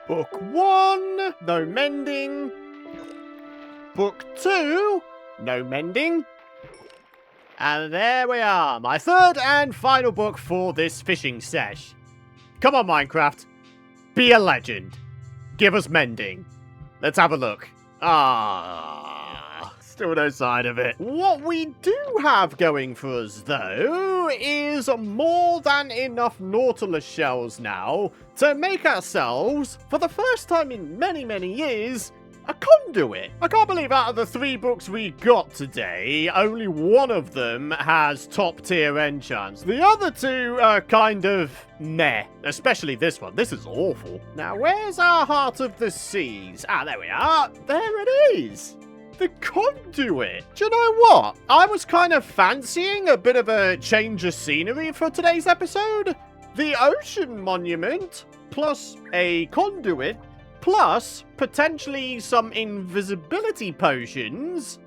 Book 1, no mending. Book 2, no mending. And there we are, my third and final book for this fishing sesh. Come on, Minecraft. Be a legend. Give us mending. Let's have a look. Still no sign of it. What we do have going for us, though, is more than enough Nautilus shells now to make ourselves, for the first time in many, many years, a conduit. I can't believe out of the 3 books we got today, only one of them has top tier enchants. The other 2 are kind of meh, especially this one. This is awful. Now, where's our Heart of the Seas? There we are. There it is. The conduit. Do you know what? I was kind of fancying a bit of a change of scenery for today's episode. The ocean monument plus a conduit plus potentially some invisibility potions.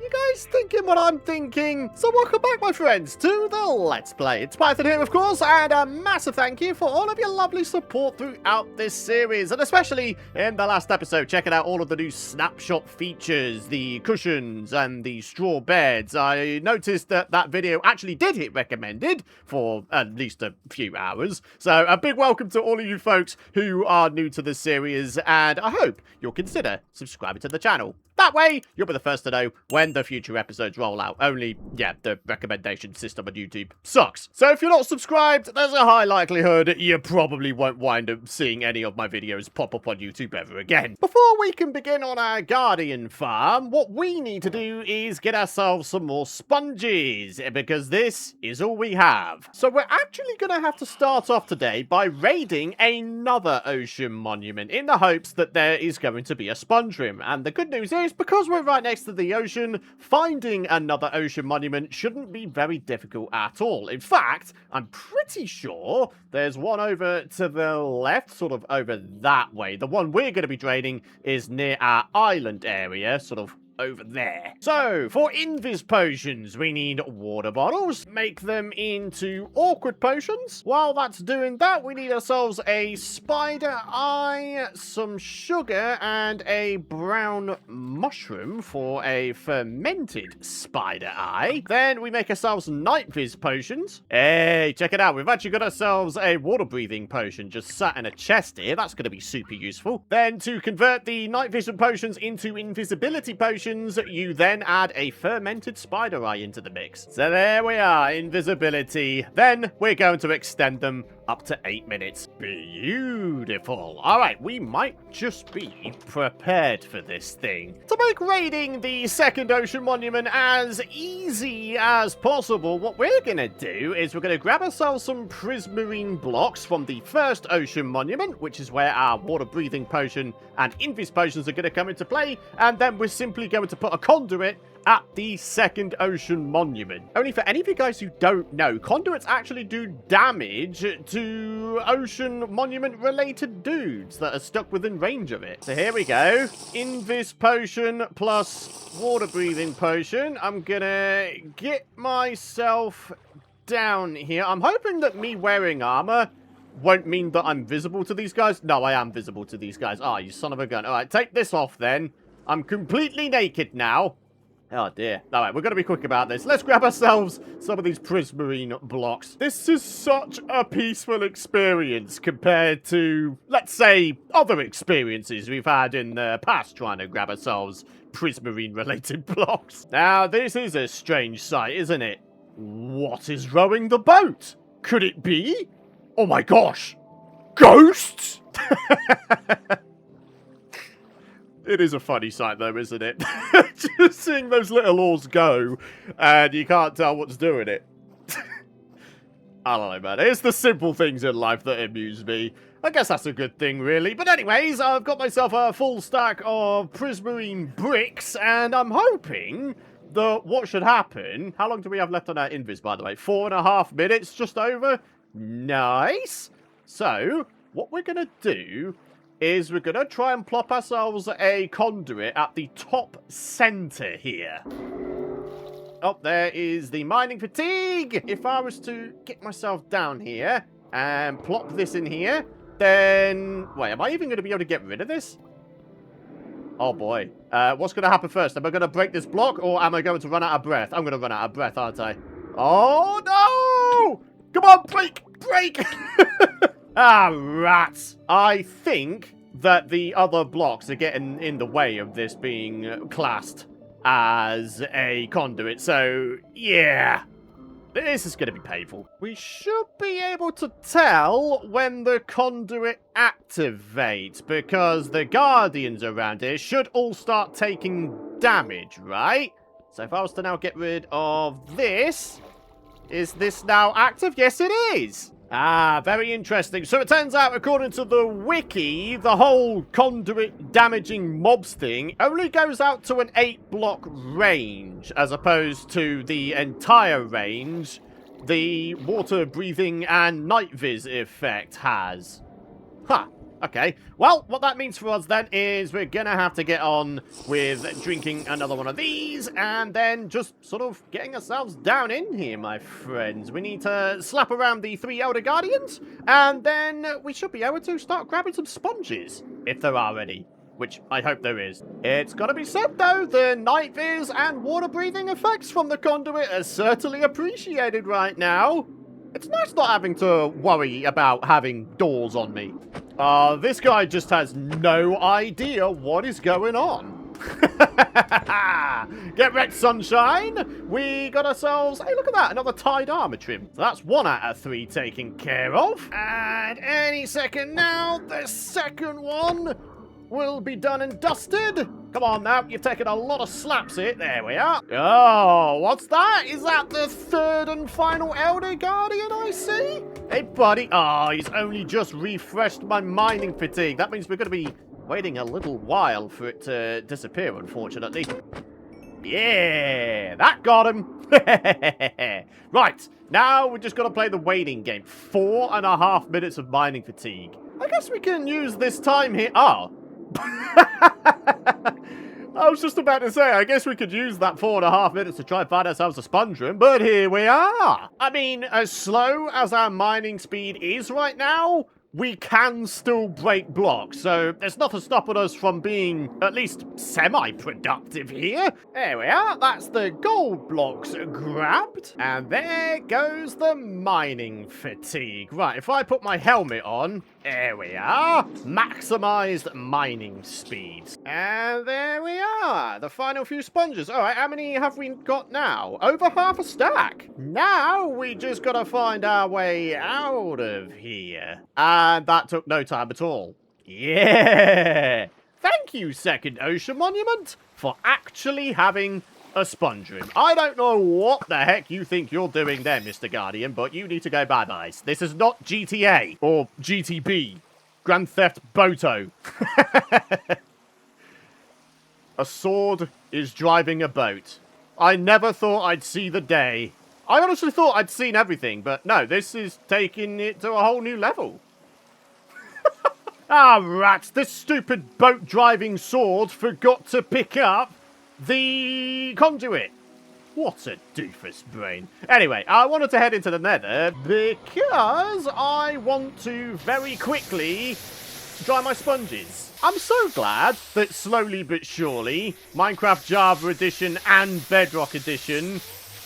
You guys thinking what I'm thinking? So welcome back, my friends, to the Let's Play. It's Python here, of course, and a massive thank you for all of your lovely support throughout this series, and especially in the last episode, checking out all of the new snapshot features, the cushions, and the straw beds. I noticed that that video actually did hit recommended for at least a few hours, so a big welcome to all of you folks who are new to the series, and I hope you'll consider subscribing to the channel. That way, you'll be the first to know when the future episodes roll out. Only, yeah, the recommendation system on YouTube sucks. So if you're not subscribed, there's a high likelihood you probably won't wind up seeing any of my videos pop up on YouTube ever again. Before we can begin on our Guardian farm, what we need to do is get ourselves some more sponges, because this is all we have. So we're actually going to have to start off today by raiding another ocean monument in the hopes that there is going to be a sponge room. And the good news is, because we're right next to the ocean, finding another ocean monument shouldn't be very difficult at all. In fact, I'm pretty sure there's one over to the left, sort of over that way. The one we're going to be draining is near our island area, sort of over there. So, for invis potions, we need water bottles. Make them into awkward potions. While that's doing that, we need ourselves a spider eye, some sugar, and a brown mushroom for a fermented spider eye. Then we make ourselves night vis potions. Hey, check it out. We've actually got ourselves a water breathing potion just sat in a chest here. That's going to be super useful. Then to convert the night vision potions into invisibility potions, you then add a fermented spider eye into the mix. So there we are, invisibility. Then we're going to extend them up to 8 minutes. Beautiful. All right, we might just be prepared for this thing. To make raiding the second ocean monument as easy as possible, what we're going to do is we're going to grab ourselves some prismarine blocks from the first ocean monument, which is where our water breathing potion and invis potions are going to come into play, and then we're simply going to put a conduit at the second ocean monument. Only for any of you guys who don't know, conduits actually do damage to ocean monument related dudes that are stuck within range of it. So here we go. Invis potion plus water breathing potion. I'm gonna get myself down here. I'm hoping that me wearing armor won't mean that I'm visible to these guys. No, I am visible to these guys. You son of a gun. All right, take this off then. I'm completely naked now. Oh dear. Alright, we're going to be quick about this. Let's grab ourselves some of these prismarine blocks. This is such a peaceful experience compared to, let's say, other experiences we've had in the past trying to grab ourselves prismarine related blocks. Now, this is a strange sight, isn't it? What is rowing the boat? Could it be? Oh my gosh! Ghosts? It is a funny sight, though, isn't it? Just seeing those little oars go, and you can't tell what's doing it. I don't know, man. It's the simple things in life that amuse me. I guess that's a good thing, really. But anyways, I've got myself a full stack of prismarine bricks, and I'm hoping that what should happen... How long do we have left on our invis, by the way? 4.5 minutes, just over. Nice. So, what we're going to do is we're going to try and plop ourselves a conduit at the top center here. Oh, there is the mining fatigue. If I was to get myself down here and plop this in here, then... Wait, am I even going to be able to get rid of this? Oh, boy. What's going to happen first? Am I going to break this block, or am I going to run out of breath? I'm going to run out of breath, aren't I? Oh, no! Come on, break! Break! Ah, rats. I think that the other blocks are getting in the way of this being classed as a conduit. So, yeah. This is going to be painful. We should be able to tell when the conduit activates, because the guardians around here should all start taking damage, right? So if I was to now get rid of this, is this now active? Yes, it is. Ah, very interesting. So it turns out, according to the wiki, the whole conduit damaging mobs thing only goes out to an 8-block range, as opposed to the entire range the water breathing and night viz effect has. Huh. Okay, well, what that means for us then is we're gonna have to get on with drinking another one of these and then just sort of getting ourselves down in here, my friends. We need to slap around the 3 Elder Guardians and then we should be able to start grabbing some sponges, if there are any, which I hope there is. It's gotta be said though, the night viz and water breathing effects from the conduit are certainly appreciated right now. It's nice not having to worry about having doors on me. This guy just has no idea what is going on. Get wrecked, sunshine. We got ourselves, hey, look at that, another tied armor trim. So that's 1 out of 3 taken care of. And any second now, the second one will be done and dusted. Come on now, you've taken a lot of slaps here. There we are. Oh, what's that? Is that the 3rd and final Elder Guardian I see? Hey, buddy. Oh, he's only just refreshed my mining fatigue. That means we're going to be waiting a little while for it to disappear, unfortunately. Yeah, that got him. Right, now we're just going to play the waiting game. 4.5 minutes of mining fatigue. I guess we can use this time here. Oh. I was just about to say, I guess we could use that 4.5 minutes to try and find ourselves a sponge room, but here we are. I mean, as slow as our mining speed is right now, we can still break blocks, so there's nothing stopping us from being at least semi-productive here. There we are, that's the gold blocks grabbed. And there goes the mining fatigue. Right, if I put my helmet on, there we are, maximized mining speed. And there we are, the final few sponges. All right, how many have we got now? Over half a stack. Now we just gotta find our way out of here. And that took no time at all. Yeah! Thank you, Second Ocean Monument, for actually having a sponge room. I don't know what the heck you think you're doing there, Mr. Guardian, but you need to go bye-byes. This is not GTA or GTB. Grand Theft Boto. A sword is driving a boat. I never thought I'd see the day. I honestly thought I'd seen everything, but no, this is taking it to a whole new level. Ah, rats, this stupid boat-driving sword forgot to pick up the conduit. What a doofus brain. Anyway, I wanted to head into the nether because I want to very quickly dry my sponges. I'm so glad that slowly but surely Minecraft Java Edition and Bedrock Edition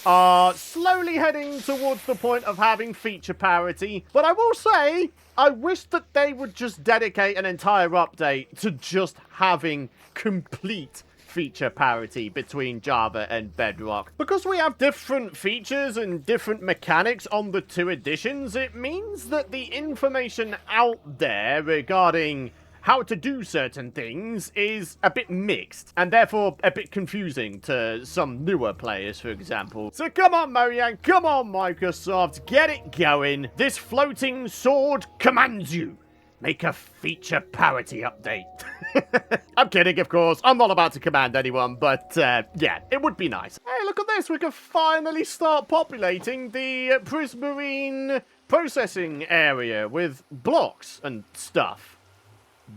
are slowly heading towards the point of having feature parity. But I will say, I wish that they would just dedicate an entire update to just having complete feature parity between Java and Bedrock. Because we have different features and different mechanics on the 2 editions, it means that the information out there regarding how to do certain things is a bit mixed, and therefore a bit confusing to some newer players, for example. So come on, Mojang, come on, Microsoft, get it going. This floating sword commands you. Make a feature parity update. I'm kidding, of course. I'm not about to command anyone, but yeah, it would be nice. Hey, look at this. We can finally start populating the prismarine processing area with blocks and stuff.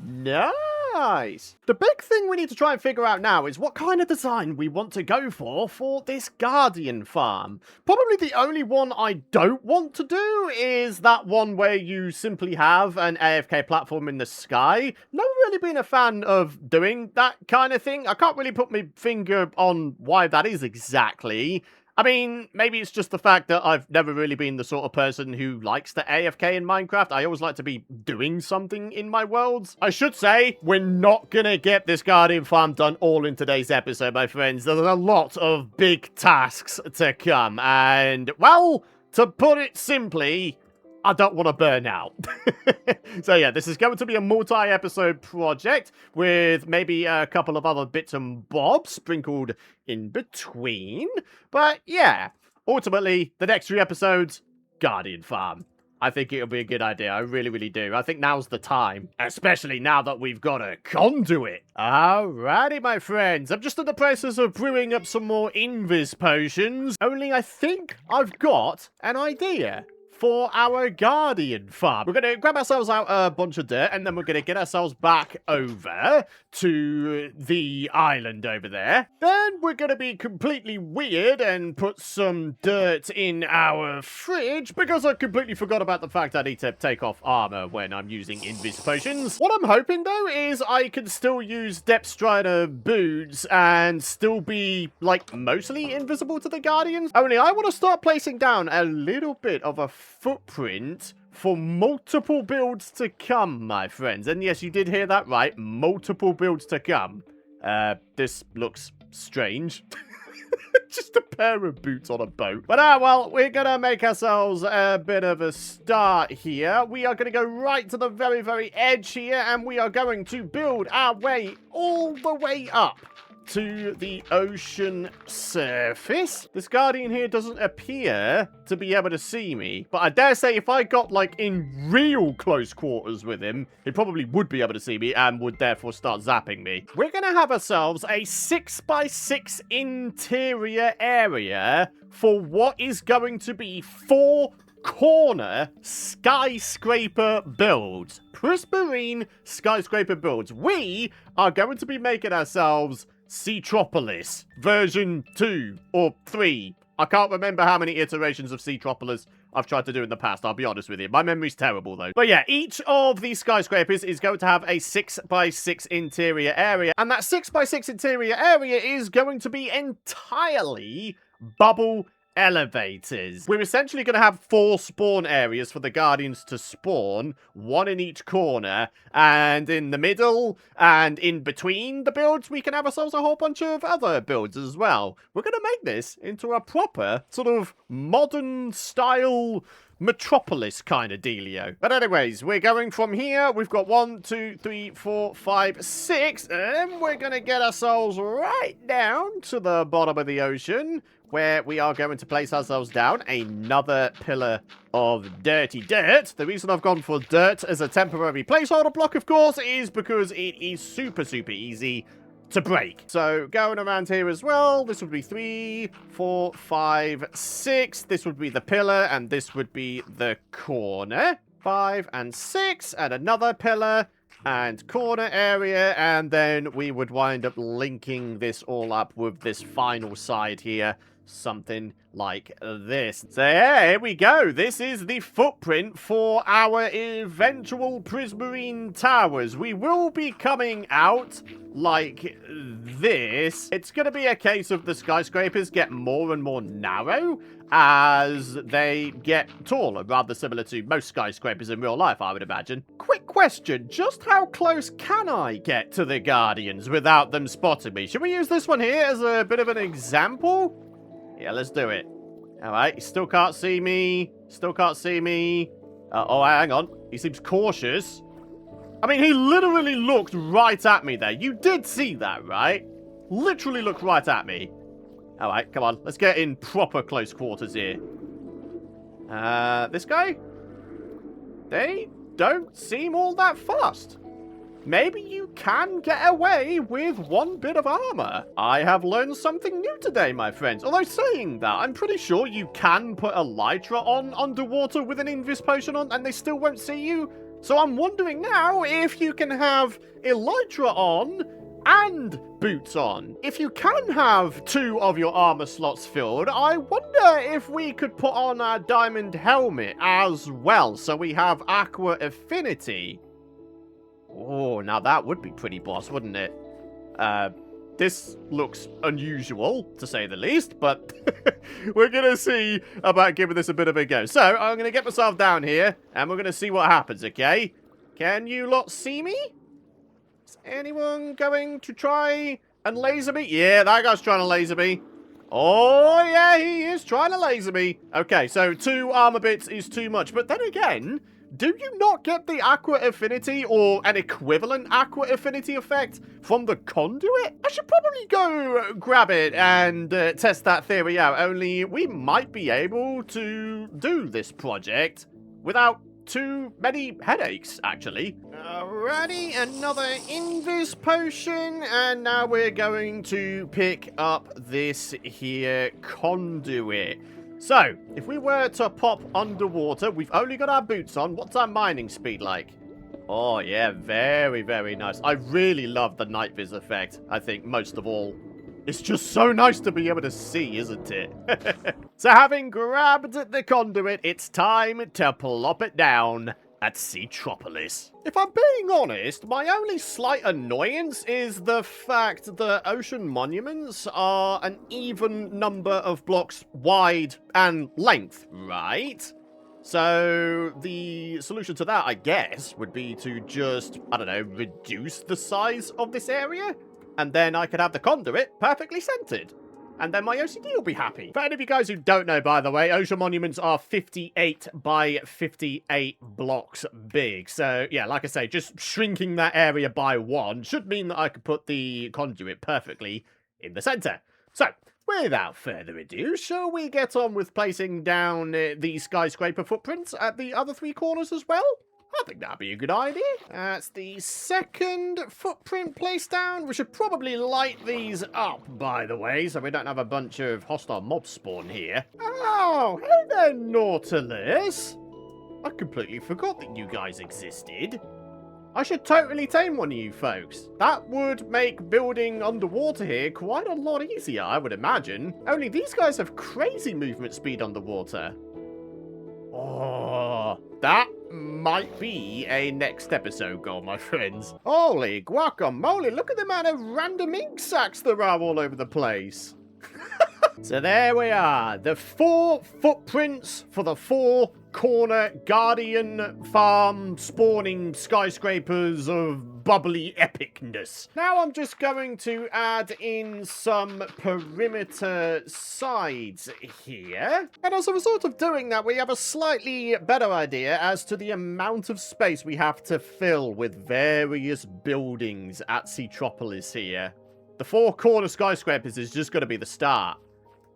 Nice. Nice. The big thing we need to try and figure out now is what kind of design we want to go for this Guardian farm. Probably the only one I don't want to do is that one where you simply have an AFK platform in the sky. Never really been a fan of doing that kind of thing. I can't really put my finger on why that is exactly. I mean, maybe it's just the fact that I've never really been the sort of person who likes to AFK in Minecraft. I always like to be doing something in my worlds. I should say, we're not gonna get this Guardian farm done all in today's episode, my friends. There's a lot of big tasks to come. And, well, to put it simply, I don't want to burn out. So yeah, this is going to be a multi-episode project with maybe a couple of other bits and bobs sprinkled in between. But yeah, ultimately, the next 3 episodes, Guardian Farm. I think it'll be a good idea. I really, really do. I think now's the time. Especially now that we've got a conduit. Alrighty, my friends. I'm just in the process of brewing up some more Invis potions. Only I think I've got an idea for our Guardian farm. We're going to grab ourselves out a bunch of dirt, and then we're going to get ourselves back over to the island over there. Then we're going to be completely weird and put some dirt in our fridge, because I completely forgot about the fact I need to take off armor when I'm using Invis potions. What I'm hoping, though, is I can still use Depth Strider boots and still be, like, mostly invisible to the Guardians. Only I want to start placing down a little bit of a footprint for multiple builds to come, my friends. And yes, you did hear that right. Multiple builds to come. This looks strange. Just a pair of boots on a boat. But well, we're gonna make ourselves a bit of a start here. We are gonna go right to the very, very edge here, and we are going to build our way all the way up to the ocean surface. This Guardian here doesn't appear to be able to see me, but I dare say if I got, like, in real close quarters with him, he probably would be able to see me and would therefore start zapping me. We're gonna have ourselves a 6x6 interior area for what is going to be 4 corner skyscraper builds. Prismarine skyscraper builds. We are going to be making ourselves Seatropolis version 2 or 3. I can't remember how many iterations of Seatropolis I've tried to do in the past, I'll be honest with you. My memory's terrible, though. But yeah, each of these skyscrapers is going to have a 6x6 interior area, and that 6x6 interior area is going to be entirely bubble elevators. We're essentially going to have 4 spawn areas for the Guardians to spawn, 1 in each corner, and in the middle and in between the builds, we can have ourselves a whole bunch of other builds as well. We're going to make this into a proper sort of modern style Metropolis kind of dealio. But anyways, we're going from here. We've got 1, 2, 3, 4, 5, 6, and we're going to get ourselves right down to the bottom of the ocean, where we are going to place ourselves down another pillar of dirty dirt. The reason I've gone for dirt as a temporary placeholder block, of course, is because it is super, super easy to break. So going around here as well, this would be 3, 4, 5, 6. This would be the pillar, and this would be the corner. 5 and 6, and another pillar and corner area, and then we would wind up linking this all up with this final side here. Something like this. So yeah, here we go. This is the footprint for our eventual prismarine towers. We will be coming out like this. It's going to be a case of the skyscrapers get more and more narrow as they get taller, rather similar to most skyscrapers in real life, I would imagine. Quick question, just how close can I get to the Guardians without them spotting me? Should we use this one here as a bit of an example? Yeah, let's do it. Alright, he still can't see me. Still can't see me. Oh, hang on. He seems cautious. I mean, he literally looked right at me there. You did see that, right? Literally looked right at me. Alright, come on. Let's get in proper close quarters here. This guy? They don't seem all that fast. Maybe you can get away with 1 bit of armor. I have learned something new today, my friends. Although saying that, I'm pretty sure you can put a Elytra on underwater with an Invis potion on and they still won't see you. So I'm wondering now if you can have elytra on and boots on. If you can have 2 of your armor slots filled, I wonder if we could put on our diamond helmet as well, so we have aqua affinity. Oh, now that would be pretty boss, wouldn't it? This looks unusual, to say the least, but we're going to see about giving this a bit of a go. So, I'm going to get myself down here, and we're going to see what happens, okay? Can you lot see me? Is anyone going to try and laser me? Yeah, that guy's trying to laser me. Oh, yeah, he is trying to laser me. Okay, so 2 armor bits is too much. But then again, do you not get the aqua affinity or an equivalent aqua affinity effect from the conduit? I should probably go grab it and test that theory out. Only we might be able to do this project without too many headaches, actually. Alrighty, another invis potion, and now we're going to pick up this here conduit. So, if we were to pop underwater, we've only got our boots on. What's our mining speed like? Oh, yeah, very, very nice. I really love the night vis effect, I think, most of all. It's just so nice to be able to see, isn't it? So having grabbed the conduit, it's time to plop it down at Seatropolis. If I'm being honest, my only slight annoyance is the fact that ocean monuments are an even number of blocks wide and length, right? So the solution to that, I guess, would be to just, I don't know, reduce the size of this area? And then I could have the conduit perfectly centered. And then my OCD will be happy. For any of you guys who don't know, by the way, ocean monuments are 58 by 58 blocks big. So, yeah, like I say, just shrinking that area by 1 should mean that I could put the conduit perfectly in the center. So, without further ado, shall we get on with placing down the skyscraper footprints at the other 3 corners as well? I think that'd be a good idea. That's the second footprint placed down. We should probably light these up, by the way, so we don't have a bunch of hostile mobs spawn here. Oh, hey there, Nautilus. I completely forgot that you guys existed. I should totally tame one of you folks. That would make building underwater here quite a lot easier, I would imagine. Only these guys have crazy movement speed underwater. Oh, that might be a next episode goal, my friends. Holy guacamole, look at the amount of random ink sacs there are all over the place. So there we are, the 4 footprints for the 4 corner guardian farm spawning skyscrapers of bubbly epicness. Now I'm just going to add in some perimeter sides here. And as a result of doing that, we have a slightly better idea as to the amount of space we have to fill with various buildings at Seatropolis here. The 4 corner skyscrapers is just going to be the start.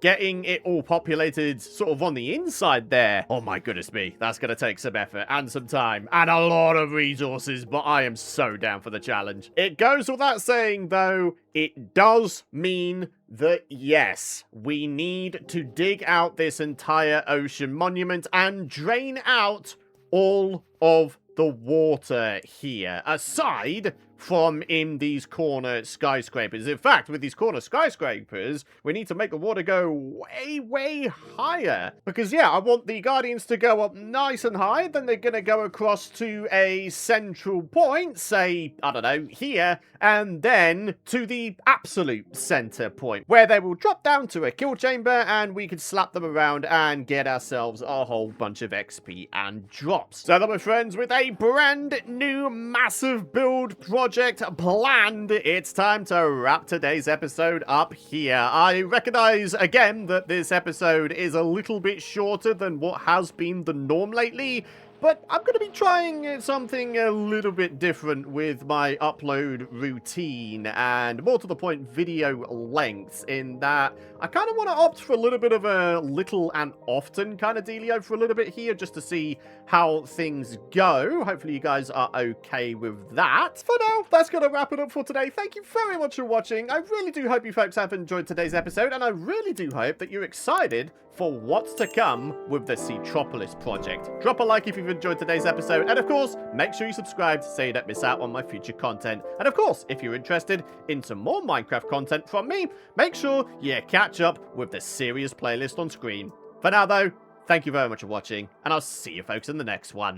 Getting it all populated sort of on the inside there. Oh my goodness me. That's going to take some effort and some time and a lot of resources, but I am so down for the challenge. It goes without saying, though, it does mean that, yes, we need to dig out this entire ocean monument and drain out all of the water here, aside from in these corner skyscrapers. In fact, with these corner skyscrapers, we need to make the water go way, way higher. Because, yeah, I want the Guardians to go up nice and high, then they're going to go across to a central point, say, I don't know, here, and then to the absolute center point, where they will drop down to a kill chamber, and we can slap them around and get ourselves a whole bunch of XP and drops. So then, my friends, with a brand new massive build project planned, it's time to wrap today's episode up here. I recognize again that this episode is a little bit shorter than what has been the norm lately, but I'm going to be trying something a little bit different with my upload routine and more to the point video lengths, in that I kind of want to opt for a little bit of a little and often kind of dealio for a little bit here, just to see how things go. Hopefully you guys are okay with that. For now, that's going to wrap it up for today. Thank you very much for watching. I really do hope you folks have enjoyed today's episode, and I really do hope that you're excited for what's to come with the Seatropolis project. Drop a like if you've enjoyed today's episode, and of course, make sure you subscribe so you don't miss out on my future content. And of course, if you're interested in some more Minecraft content from me, make sure you catch up with the serious playlist on screen. For now though, thank you very much for watching, and I'll see you folks in the next one.